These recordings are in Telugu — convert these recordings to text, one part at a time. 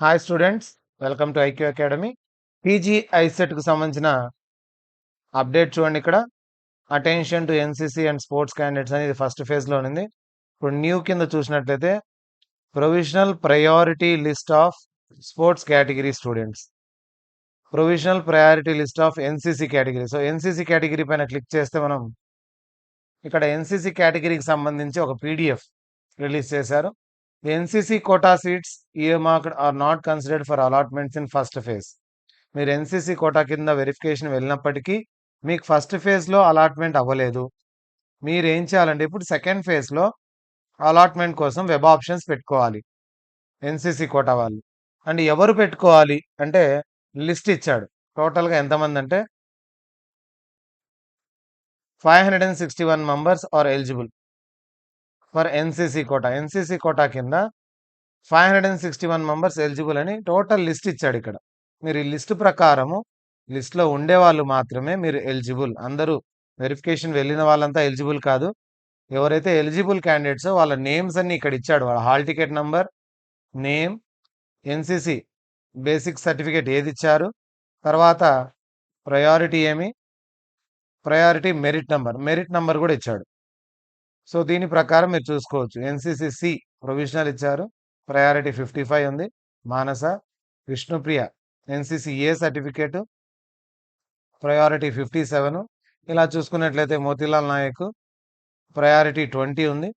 Hi students, welcome to IQ academy. PG ఐసెట్కు సంబంధించిన అప్డేట్ చూడండి. ఇక్కడ attention to NCC and sports candidates అనేది ఫస్ట్ ఫేజ్లో ఉంది. ఇప్పుడు న్యూ కింద చూసినట్లయితే provisional priority list of sports category students, provisional priority list of NCC category. So NCC category పైన క్లిక్ చేస్తే మనం ఇక్కడ ఎన్సీసీ కేటగిరీకి సంబంధించి ఒక పీడిఎఫ్ రిలీజ్ చేశారు. NCC quota seats earmarked are not considered for allotments in first phase. మీరు ఎన్సీసీ కోటా కింద వెరిఫికేషన్ వెళ్ళినప్పటికీ మీకు ఫస్ట్ ఫేజ్లో అలాట్మెంట్ అవ్వలేదు. మీరు ఏం చేయాలంటే ఇప్పుడు సెకండ్ ఫేజ్లో అలాట్మెంట్ కోసం వెబ్ ఆప్షన్స్ పెట్టుకోవాలి ఎన్సీసీ కోటా వాళ్ళు. అండ్ ఎవరు పెట్టుకోవాలి అంటే లిస్ట్ ఇచ్చాడు. టోటల్గా ఎంతమంది అంటే 561 members are eligible for NCC quota. NCC quota కింద 561 మెంబర్స్ ఎలిజిబుల్ అని టోటల్ లిస్ట్ ఇచ్చాడు ఇక్కడ. మీరు ఈ లిస్ట్ ప్రకారము లిస్ట్లో ఉండే వాళ్ళు మాత్రమే మీరు ఎలిజిబుల్. అందరూ వెరిఫికేషన్ వెళ్ళిన వాళ్ళంతా ఎలిజిబుల్ కాదు. ఎవరైతే ఎలిజిబుల్ క్యాండిడేట్స్ వాళ్ళ నేమ్స్ అన్ని ఇక్కడ ఇచ్చాడు. వాళ్ళ hall ticket number, name, NCC basic certificate ఏది ఇచ్చారు, తర్వాత ప్రయారిటీ ఏమి, ప్రయారిటీ మెరిట్ నంబర్ కూడా ఇచ్చాడు. సో దీని ప్రకారం మీరు చూసుకోవచ్చు. ఎన్సీసీ సి ప్రొవిజనల్ ఇచ్చారు, ప్రయారిటీ 55 ఉంది. Manasa, Vishnupriya NCC A certificate priority 57. ఇలా చూసుకున్నట్లయితే మోతీలాల్ నాయక్ ప్రయారిటీ 20 ఉంది.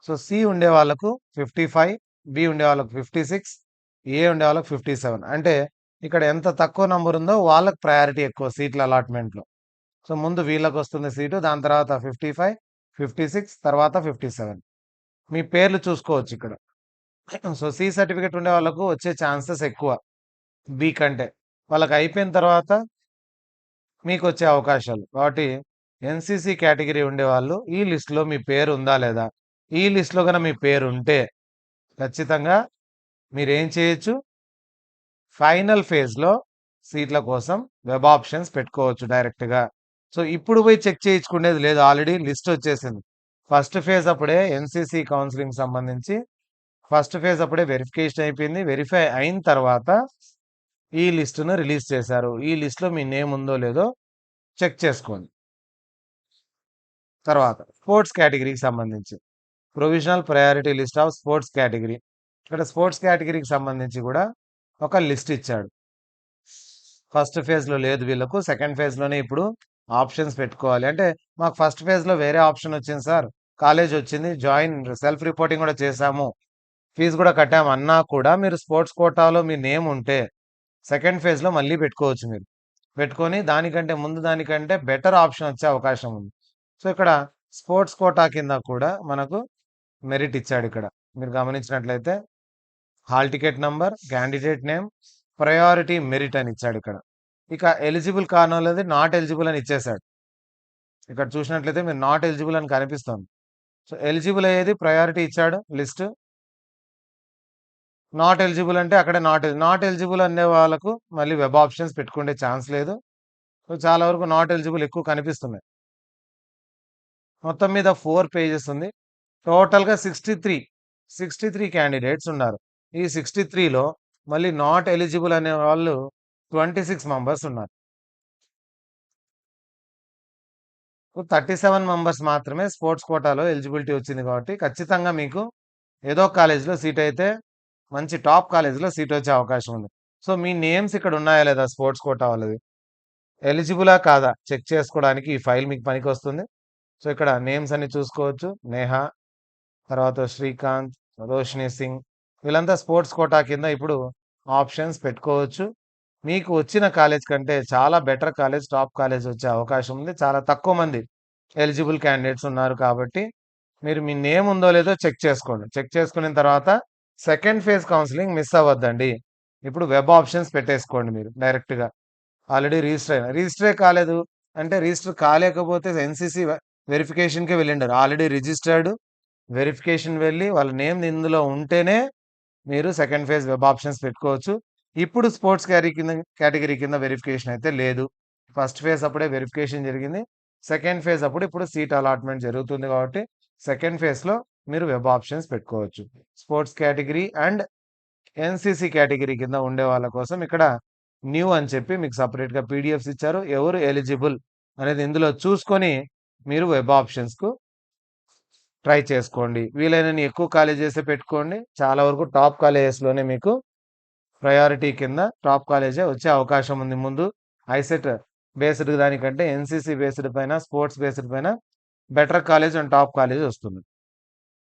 సో సి ఉండే వాళ్ళకు 55, బి ఉండే వాళ్ళకు 56, ఏ ఉండే వాళ్ళకు 57. అంటే ఇక్కడ ఎంత తక్కువ నంబర్ ఉందో వాళ్ళకి ప్రయారిటీ ఎక్కువ సీట్ల అలాట్మెంట్లో. సో ముందు వీళ్ళకి వస్తుంది సీటు, దాని తర్వాత 55, 56, తర్వాత 57. మీ పేర్లు చూసుకోవచ్చు ఇక్కడ. సో సి సర్టిఫికేట్ ఉండే వాళ్ళకు వచ్చే ఛాన్సెస్ ఎక్కువ బి కంటే. వాళ్ళకి అయిపోయిన తర్వాత మీకు వచ్చే అవకాశాలు. కాబట్టి ఎన్సీసీ కేటగిరీ ఉండేవాళ్ళు ఈ లిస్టులో మీ పేరు ఉందా లేదా, ఈ లిస్టులో కనుక మీ పేరు ఉంటే ఖచ్చితంగా మీరేం చేయొచ్చు, ఫైనల్ ఫేజ్లో సీట్ల కోసం వెబ్ ఆప్షన్స్ పెట్టుకోవచ్చు డైరెక్ట్గా. సో ఇప్పుడు పోయి చెక్ చేయించుకునేది లేదు, ఆల్రెడీ లిస్ట్ వచ్చేసింది. ఫస్ట్ ఫేజ్ అప్పుడే ఎన్సీసీ కౌన్సిలింగ్ సంబంధించి ఫస్ట్ ఫేజ్ అప్పుడే వెరిఫికేషన్ అయిపోయింది. వెరిఫై అయిన తర్వాత ఈ లిస్టును రిలీజ్ చేశారు. ఈ లిస్టులో మీ నేమ్ ఉందో లేదో చెక్ చేసుకోండి. తర్వాత స్పోర్ట్స్ కేటగిరీకి సంబంధించి provisional priority list of sports category. ఇక్కడ స్పోర్ట్స్ కేటగిరీకి సంబంధించి కూడా ఒక లిస్ట్ ఇచ్చాడు. ఫస్ట్ ఫేజ్లో లేదు వీళ్ళకు, సెకండ్ ఫేజ్లోనే ఇప్పుడు ఆప్షన్స్ పెట్టుకోవాలి. అంటే మాకు ఫస్ట్ ఫేజ్లో వేరే ఆప్షన్ వచ్చింది సార్, కాలేజ్ వచ్చింది, జాయిన్ సెల్ఫ్ రిపోర్టింగ్ కూడా చేశాము, ఫీజు కూడా కట్టాము అన్నా కూడా మీరు స్పోర్ట్స్ కోటాలో మీ నేమ్ ఉంటే సెకండ్ ఫేజ్లో మళ్ళీ పెట్టుకోవచ్చు. మీరు పెట్టుకొని దానికంటే ముందు దానికంటే బెటర్ ఆప్షన్ వచ్చే అవకాశం ఉంది. సో ఇక్కడ స్పోర్ట్స్ కోటా కింద కూడా మనకు మెరిట్ ఇచ్చాడు. ఇక్కడ మీరు గమనించినట్లయితే hall ticket number, candidate name, priority merit అని ఇచ్చాడు ఇక్కడ. ఇక ఎలిజిబుల్ కానోళ్ళది నాట్ ఎలిజిబుల్ అని ఇచ్చేశాడు. ఇక్కడ చూసినట్లయితే మీరు నాట్ ఎలిజిబుల్ అని కనిపిస్తుంది. సో ఎలిజిబుల్ అయ్యేది ప్రయారిటీ ఇచ్చాడు లిస్ట్, నాట్ ఎలిజిబుల్ అంటే అక్కడే నాట్ ఎలిజిబుల్ అనే వాళ్ళకు మళ్ళీ వెబ్ ఆప్షన్స్ పెట్టుకునే ఛాన్స్ లేదు. సో చాలా వరకు నాట్ ఎలిజిబుల్ ఎక్కువ కనిపిస్తున్నాయి. మొత్తం మీద 4 పేజెస్ ఉంది. టోటల్గా 63 క్యాండిడేట్స్ ఉన్నారు. ఈ 63లో మళ్ళీ నాట్ ఎలిజిబుల్ అనే వాళ్ళు 26 మెంబర్స్ ఉన్నారు. 37 మెంబర్స్ మాత్రమే స్పోర్ట్స్ కోటాలో ఎలిజిబిలిటీ వచ్చింది. కాబట్టి ఖచ్చితంగా మీకు ఏదో కాలేజీలో సీట్ అయితే మంచి టాప్ కాలేజీలో సీట్ వచ్చే అవకాశం ఉంది. సో మీ నేమ్స్ ఇక్కడ ఉన్నాయా లేదా స్పోర్ట్స్ కోటా వాళ్ళది, ఎలిజిబులా కాదా చెక్ చేసుకోవడానికి ఈ ఫైల్ మీకు పనికి వస్తుంది. సో ఇక్కడ నేమ్స్ అన్ని చూసుకోవచ్చు. నేహ, తర్వాత శ్రీకాంత్, రోషిని సింగ్, వీళ్ళంతా స్పోర్ట్స్ కోటా కింద ఇప్పుడు ఆప్షన్స్ పెట్టుకోవచ్చు. మీకు వచ్చిన కాలేజ్ కంటే చాలా బెటర్ కాలేజ్, టాప్ కాలేజ్ వచ్చే అవకాశం ఉంది. చాలా తక్కువ మంది ఎలిజిబుల్ క్యాండిడేట్స్ ఉన్నారు కాబట్టి మీరు మీ నేమ్ ఉందో లేదో చెక్ చేసుకోండి. చెక్ చేసుకున్న తర్వాత సెకండ్ ఫేజ్ కౌన్సిలింగ్ మిస్ అవ్వద్దండి. ఇప్పుడు వెబ్ ఆప్షన్స్ పెట్టేసుకోండి. మీరు డైరెక్ట్గా ఆల్రెడీ రిజిస్టరే కాలేదు అంటే రిజిస్టర్ కాలేకపోతే ఎన్సీసీ వెరిఫికేషన్కే వెళ్ళిండారు. ఆల్రెడీ రిజిస్టర్డ్ వెరిఫికేషన్ వెళ్ళి వాళ్ళ నేమ్ ఇందులో ఉంటేనే మీరు సెకండ్ ఫేజ్ వెబ్ ఆప్షన్స్ పెట్టుకోవచ్చు. ఇప్పుడు స్పోర్ట్స్ కేటగిరీ కింద వెరిఫికేషన్ అయితే లేదు. ఫస్ట్ ఫేజ్ అప్పుడే వెరిఫికేషన్ జరిగింది. సెకండ్ ఫేజ్ అప్పుడు ఇప్పుడు సీట్ అలాట్మెంట్ జరుగుతుంది. కాబట్టి సెకండ్ ఫేజ్లో మీరు వెబ్ ఆప్షన్స్ పెట్టుకోవచ్చు. Sports category and NCC category కింద ఉండే వాళ్ళ కోసం ఇక్కడ న్యూ అని చెప్పి మీకు సెపరేట్‌గా పీడీఎఫ్స్ ఇచ్చారు. ఎవరు ఎలిజిబుల్ అనేది ఇందులో చూసుకొని మీరు వెబ్ ఆప్షన్స్‌కు ట్రై చేసుకోండి. వీలైనన్ని ఎక్కువ కాలేజెసే పెట్టుకోండి. చాలా వరకు టాప్ కాలేజెస్‌లోనే మీకు ప్రయారిటీ కింద టాప్ కాలేజే వచ్చే అవకాశం ఉంది ముందు. ఐసెట్ బేస్డ్ దానికంటే ఎన్‌సీసీ బేస్డ్ పైన, స్పోర్ట్స్ బేస్డ్ పైన better college and top college వస్తుంది.